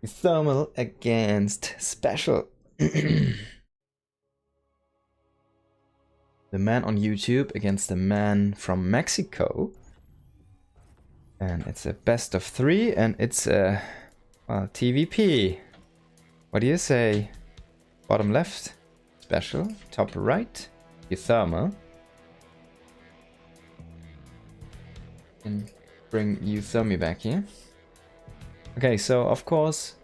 Uthermal against Special. The man on YouTube against the man from Mexico. And it's a best of 3 and it's a TVP. What do you say? Bottom left, Special. Top right, Uthermal. And bring Uthermi back here. Okay, so of course,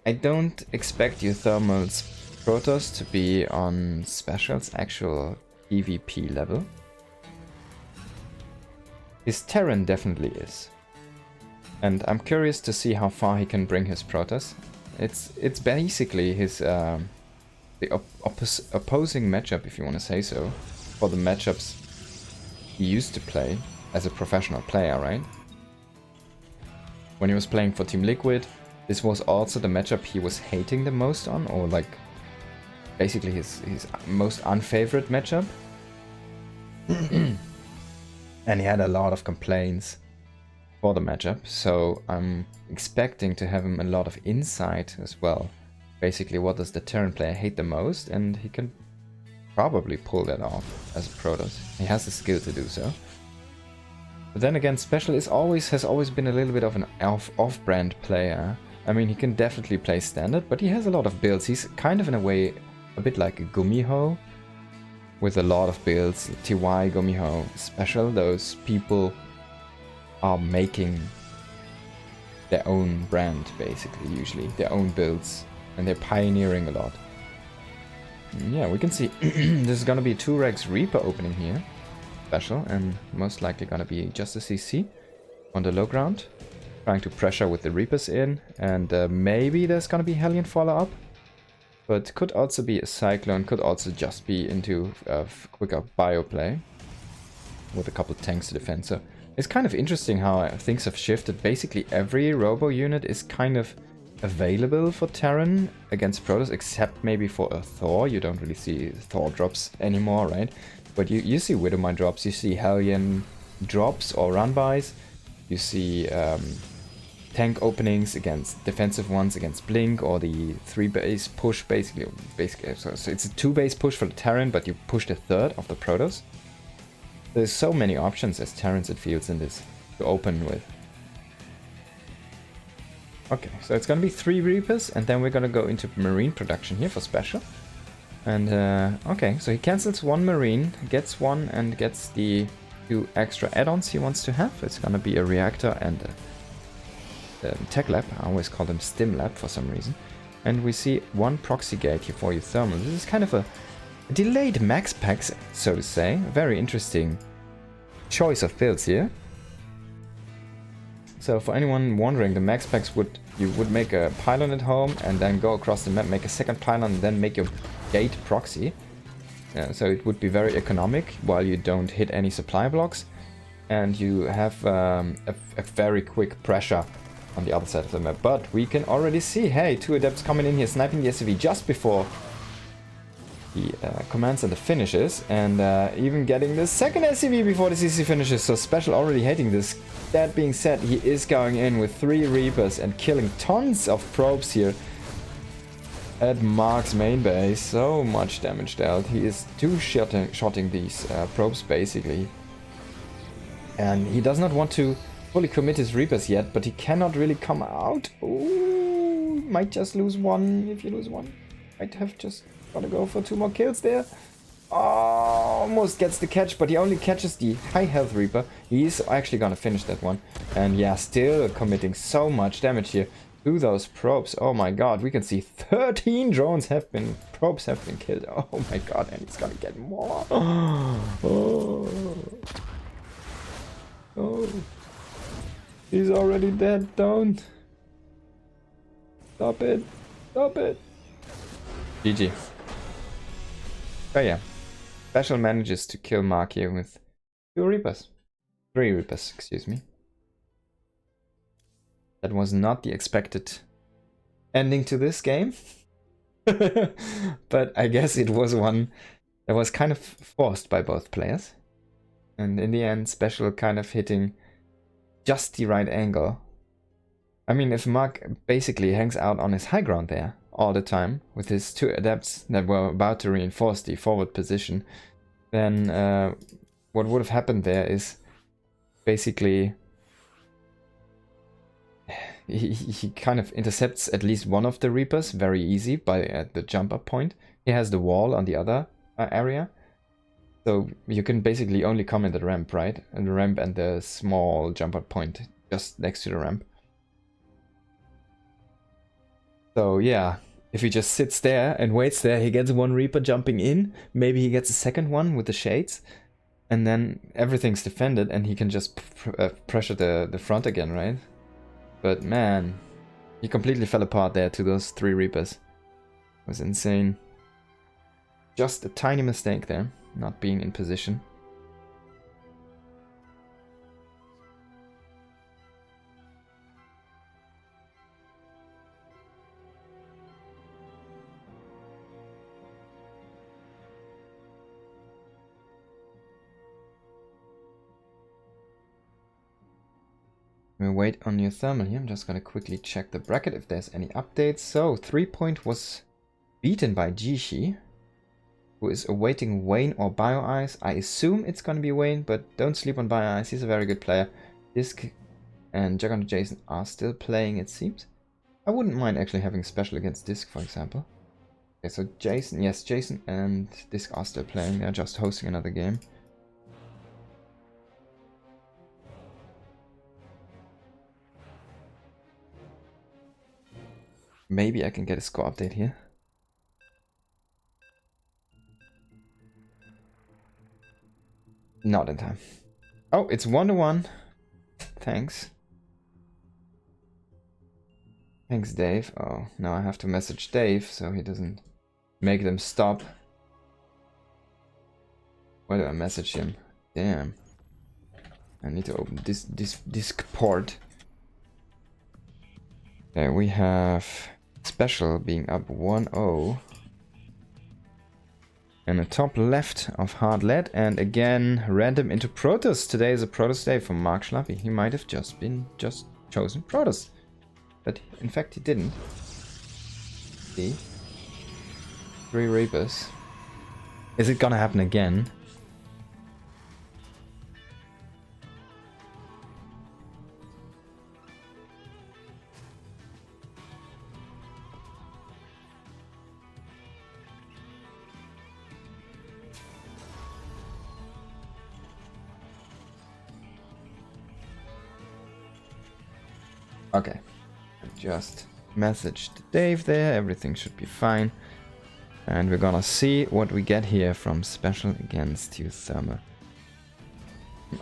I don't expect Uthermal's Protoss to be on Special's actual PvP level. His Terran definitely is. And I'm curious to see how far he can bring his Protoss. It's basically his opposing matchup, if you want to say so, for the matchups he used to play as a professional player, right? When he was playing for Team Liquid, this was also the matchup he was hating the most on, or like basically his most unfavorite matchup. And he had a lot of complaints for the matchup, so I'm expecting to have him a lot of insight as well. Basically, what does the Terran player hate the most, and he can probably pull that off as a Protoss. He has the skill to do so. But then again, Special has always been a little bit of an off-brand player. I mean, he can definitely play standard, but he has a lot of builds. He's kind of in a way a bit like a Gumiho, with a lot of builds. TY, Gumiho, Special. Those people are making their own brand, basically, usually their own builds, and they're pioneering a lot. Yeah, we can see this is gonna be 2 Rex Reaper opening here. Special, and most likely gonna be just a CC on the low ground, trying to pressure with the Reapers in, and maybe there's gonna be Hellion follow-up, but could also be a Cyclone, could also just be into quicker bio play with a couple tanks to defend. So it's kind of interesting how things have shifted. Basically every robo unit is kind of available for Terran against Protoss, except maybe for a Thor. You don't really see Thor drops anymore, right? But you see Widowmine drops, you see Hellion drops or run-bys, you see tank openings against defensive ones against Blink, or the 3-base push basically so it's a 2-base push for the Terran, but you push the 3rd of the Protoss. There's so many options as Terrans it feels in this to open with. Okay, so it's gonna be 3 Reapers, and then we're gonna go into Marine production here for Special. And okay, so he cancels 1 Marine, gets 1 and gets the 2 extra add-ons he wants to have. It's gonna be a Reactor and a Tech Lab. I always call them Stim Lab for some reason. And we see 1 Proxy Gate here for Uthermal. This is kind of a delayed max packs, so to say. Very interesting choice of builds here. So for anyone wondering, the max packs you would make a pylon at home and then go across the map, make a second pylon, and then make your gate proxy. So it would be very economic while you don't hit any supply blocks, and you have a very quick pressure on the other side of the map. But we can already see, hey, 2 Adepts coming in here, sniping the SCV just before the commands and the finishes, and even getting the second SCV before the CC finishes. So Special already hating this. That being said, he is going in with 3 Reapers and killing tons of probes here at Mark's main base. So much damage dealt. He is two-shotting these probes basically, and he does not want to fully commit his Reapers yet, but he cannot really come out. Ooh, might just lose 1. If you lose 1, might have just gotta go for 2 more kills there. Almost gets the catch, but he only catches the high health Reaper. He's actually gonna finish that one, and yeah, still committing so much damage here to those probes. Oh my god, we can see 13 probes have been killed. Oh my god, and it's gonna get more. Oh, he's already dead. Don't stop it, stop it. GG. Oh yeah, Special manages to kill Mark here with 2 Reapers. 3 Reapers, excuse me. That was not the expected ending to this game. But I guess it was one that was kind of forced by both players. And in the end, Special kind of hitting just the right angle I mean, if Mark basically hangs out on his high ground there all the time with his 2 adepts that were about to reinforce the forward position, then what would have happened there is basically he kind of intercepts at least one of the Reapers very easy by the jump up point. He has the wall on the other area. So you can basically only come in the ramp, right? And the ramp and the small jump up point just next to the ramp. So yeah, if he just sits there and waits there, he gets 1 Reaper jumping in. Maybe he gets a second one with the shades. And then everything's defended and he can just pressure the front again, right? But man, he completely fell apart there to those 3 Reapers. It was insane. Just a tiny mistake there, not being in position. We'll wait on your thermal here. I'm just gonna quickly check the bracket if there's any updates. So 3-point was beaten by Jishi, who is awaiting Wayne or Bio Eyes. I assume it's gonna be Wayne, but don't sleep on Bio Eyes. He's a very good player. Disc and Juggernaut Jason are still playing, it seems. I wouldn't mind actually having special against Disc, for example. Okay, so Jason, yes, Jason and Disc are still playing. They're just hosting another game. Maybe I can get a score update here. Not in time. Oh, it's 1-1. Thanks. Thanks, Dave. Oh, now I have to message Dave so he doesn't make them stop. Why do I message him? Damn. I need to open this disk port. Okay, we have Special being up 1-0. And the top left of Hard Lead, and again random into Protoss. Today is a Protoss day for Mark Schlappy. He might have just chosen Protoss, but in fact he didn't. See, 3 Reapers. Is it gonna happen again? Okay, I just messaged Dave there, everything should be fine. And we're gonna see what we get here from Special against Uthermal.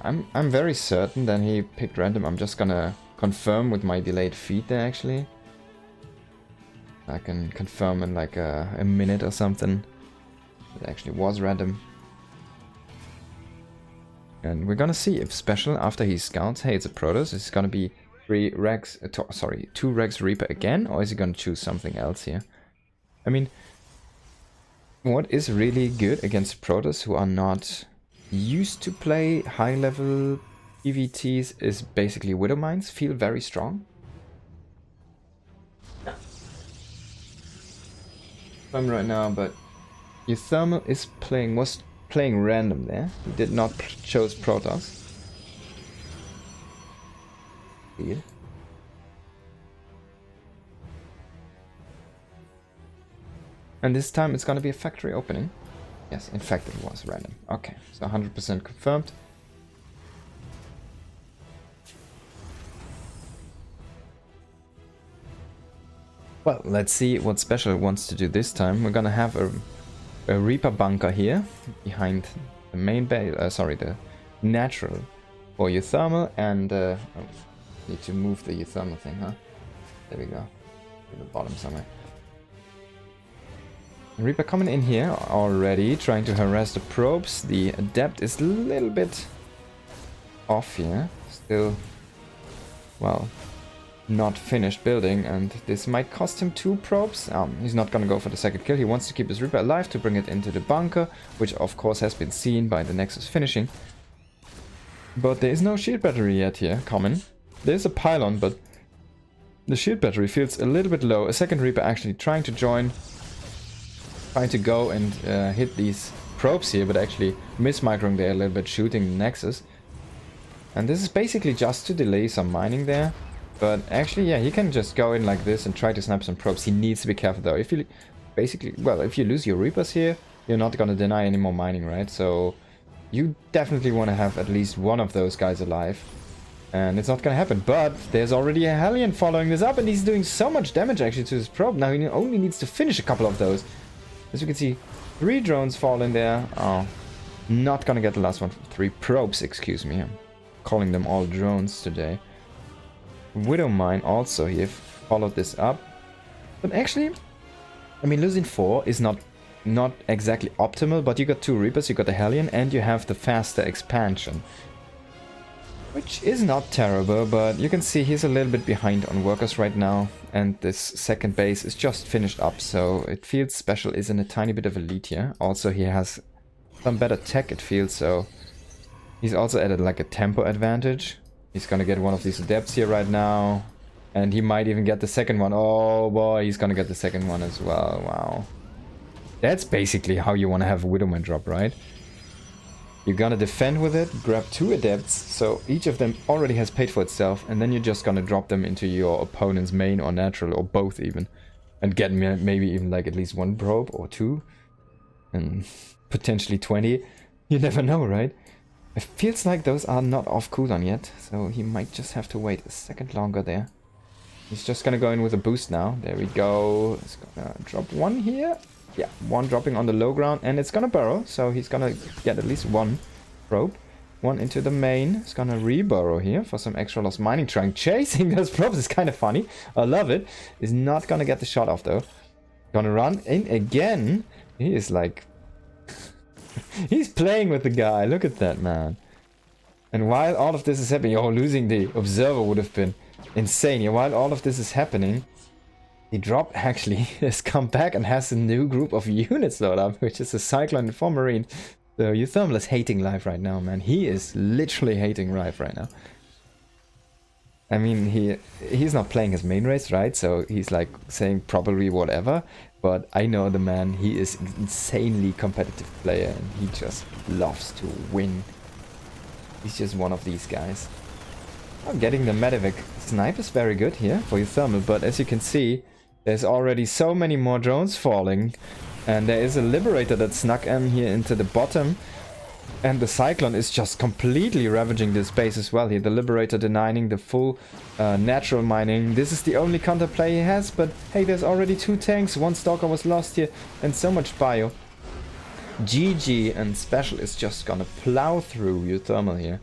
I'm very certain that he picked random. I'm just gonna confirm with my delayed feed there actually. I can confirm in like a minute or something. It actually was random. And we're gonna see if Special, after he scouts, hey, it's a Protoss, is gonna be 2 Rex Reaper again, or is he gonna choose something else here? I mean, what is really good against Protoss who are not used to play high level PvTs is basically Widow Mines feel very strong. I'm right now, but Uthermal was playing random there. He did not choose Protoss. Weird. And this time it's gonna be a factory opening. Yes, in fact it was random. Okay, so 100% confirmed. Well, let's see what Special wants to do this time. We're gonna have a Reaper bunker here behind the main base. The natural for Uthermal, and need to move the Uthermal thing, huh? There we go. To the bottom somewhere. Reaper coming in here already, trying to harass the probes. The Adept is a little bit off here. Still, well, not finished building, and this might cost him 2 probes. He's not gonna go for the second kill. He wants to keep his Reaper alive to bring it into the bunker, which of course has been seen by the Nexus finishing. But there is no shield battery yet here, common. There's a pylon, but The shield battery feels a little bit low. A second Reaper actually trying to join. Trying to go and hit these probes here, but actually mismicroing there a little bit, shooting the Nexus. And this is basically just to delay some mining there. But actually, yeah, he can just go in like this and try to snap some probes. He needs to be careful though. If you basically, well, if you lose your Reapers here, you're not going to deny any more mining, right? So you definitely want to have at least one of those guys alive. And it's not going to happen. But there's already a Hellion following this up, and he's doing so much damage actually to his probe. Now he only needs to finish a couple of those. As you can see, 3 drones fall in there. Oh, not going to get the last one. 3 probes, excuse me. I'm calling them all drones today. Widow Mine also here followed this up. But actually, I mean, losing 4 is not exactly optimal, but you got 2 Reapers, you got the Hellion, and you have the faster expansion. Which is not terrible, but you can see he's a little bit behind on workers right now, and this second base is just finished up, so it feels Special is in a tiny bit of a lead here. Also, he has some better tech, it feels, so he's also at like a tempo advantage. He's gonna get one of these adepts here right now, and he might even get the second one. Oh boy, he's gonna get the second one as well. Wow. That's basically how you want to have a Widowman drop, right? You're gonna defend with it, grab 2 adepts, so each of them already has paid for itself, and then you're just gonna drop them into your opponent's main or natural, or both even, and get maybe even like at least 1 probe or 2, and potentially 20. You never know, right? It feels like those are not off cooldown yet, so he might just have to wait a second longer there. He's just gonna go in with a boost now. There we go. He's gonna drop 1 here. Yeah, 1 dropping on the low ground, and it's gonna burrow, so he's gonna get at least 1 probe. 1 into the main. He's gonna re-burrow here for some extra loss mining. Trying chasing those probes is kind of funny. I love it. He's not gonna get the shot off though. Gonna run in again. He is like... he's playing with the guy. Look at that, man. And while all of this is happening... oh, losing the observer would have been insane. Yeah, while all of this is happening... the drop actually has come back and has a new group of units load up, which is a Cyclone and 4 Marines. So Uthermal is hating life right now, man. He is literally hating life right now. I mean, he's not playing his main race, right? So he's like saying probably whatever. But I know the man, he is an insanely competitive player, and he just loves to win. He's just one of these guys. I'm getting the Medivac snipe is very good here for Uthermal, but as you can see, there's already so many more drones falling, and there is a Liberator that snuck in here into the bottom, and the Cyclone is just completely ravaging this base as well here. The Liberator denying the full natural mining. This is the only counterplay he has, but hey, there's already 2 tanks, 1 Stalker was lost here, and so much bio. GG, and Special is just gonna plow through Uthermal here.